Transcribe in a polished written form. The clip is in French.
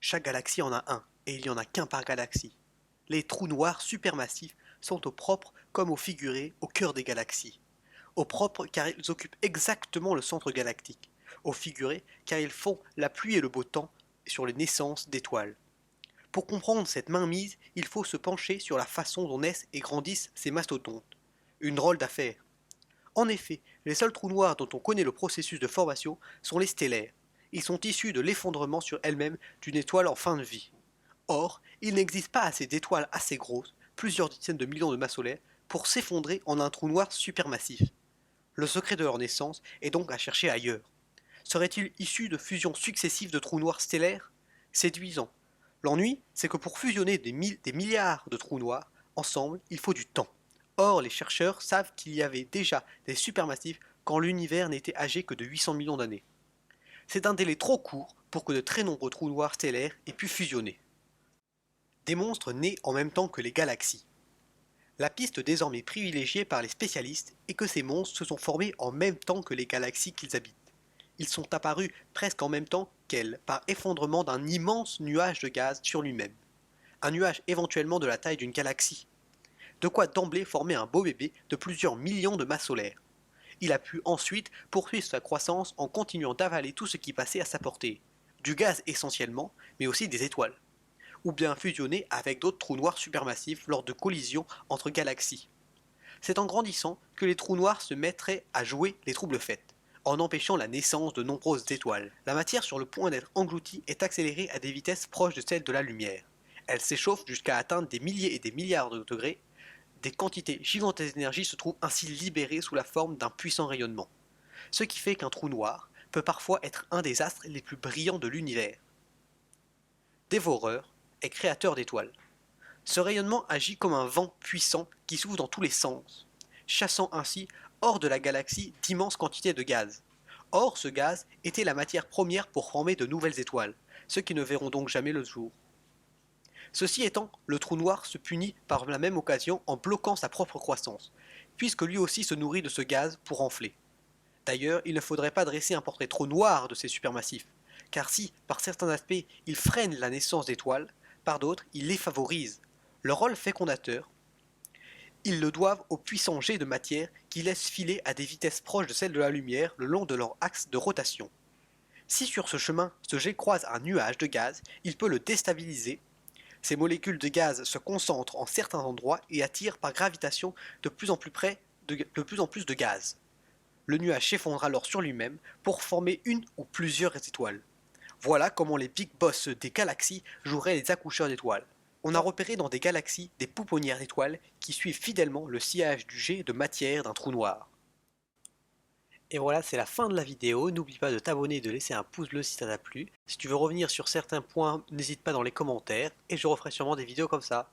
Chaque galaxie en a un, et il n'y en a qu'un par galaxie. Les trous noirs supermassifs sont au propre comme au figuré au cœur des galaxies. Au propre car ils occupent exactement le centre galactique. Au figuré car ils font la pluie et le beau temps sur les naissances d'étoiles. Pour comprendre cette mainmise, il faut se pencher sur la façon dont naissent et grandissent ces mastodontes. Une drôle d'affaire. En effet, les seuls trous noirs dont on connaît le processus de formation sont les stellaires. Ils sont issus de l'effondrement sur elle-même d'une étoile en fin de vie. Or, il n'existe pas assez d'étoiles assez grosses, plusieurs dizaines de millions de masses solaires, pour s'effondrer en un trou noir supermassif. Le secret de leur naissance est donc à chercher ailleurs. Serait-il issu de fusions successives de trous noirs stellaires? Séduisant. L'ennui, c'est que pour fusionner des milliards de trous noirs ensemble, il faut du temps. Or, les chercheurs savent qu'il y avait déjà des supermassifs quand l'univers n'était âgé que de 800 millions d'années. C'est un délai trop court pour que de très nombreux trous noirs stellaires aient pu fusionner. Des monstres nés en même temps que les galaxies. La piste désormais privilégiée par les spécialistes est que ces monstres se sont formés en même temps que les galaxies qu'ils habitent. Ils sont apparus presque en même temps qu'elles, par effondrement d'un immense nuage de gaz sur lui-même. Un nuage éventuellement de la taille d'une galaxie. De quoi d'emblée former un beau bébé de plusieurs millions de masses solaires. Il a pu ensuite poursuivre sa croissance en continuant d'avaler tout ce qui passait à sa portée. Du gaz essentiellement, mais aussi des étoiles. Ou bien fusionner avec d'autres trous noirs supermassifs lors de collisions entre galaxies. C'est en grandissant que les trous noirs se mettraient à jouer les troubles faits, en empêchant la naissance de nombreuses étoiles. La matière sur le point d'être engloutie est accélérée à des vitesses proches de celles de la lumière. Elle s'échauffe jusqu'à atteindre des milliers et des milliards de degrés. Des quantités gigantesques d'énergie se trouvent ainsi libérées sous la forme d'un puissant rayonnement. Ce qui fait qu'un trou noir peut parfois être un des astres les plus brillants de l'univers. Dévoreur est créateur d'étoiles. Ce rayonnement agit comme un vent puissant qui souffle dans tous les sens, chassant ainsi hors de la galaxie d'immenses quantités de gaz. Or, ce gaz était la matière première pour former de nouvelles étoiles, ceux qui ne verront donc jamais le jour. Ceci étant, le trou noir se punit par la même occasion en bloquant sa propre croissance, puisque lui aussi se nourrit de ce gaz pour enfler. D'ailleurs, il ne faudrait pas dresser un portrait trop noir de ces supermassifs, car si, par certains aspects, ils freinent la naissance d'étoiles, par d'autres, ils les favorisent. Leur rôle fécondateur, ils le doivent aux puissants jets de matière qui laissent filer à des vitesses proches de celles de la lumière le long de leur axe de rotation. Si sur ce chemin, ce jet croise un nuage de gaz, il peut le déstabiliser. Ces molécules de gaz se concentrent en certains endroits et attirent par gravitation de plus en plus de gaz. Le nuage s'effondre alors sur lui-même pour former une ou plusieurs étoiles. Voilà comment les big boss des galaxies joueraient les accoucheurs d'étoiles. On a repéré dans des galaxies des pouponnières d'étoiles qui suivent fidèlement le sillage du jet de matière d'un trou noir. Et voilà, c'est la fin de la vidéo. N'oublie pas de t'abonner et de laisser un pouce bleu si ça t'a plu. Si tu veux revenir sur certains points, n'hésite pas dans les commentaires et je referai sûrement des vidéos comme ça.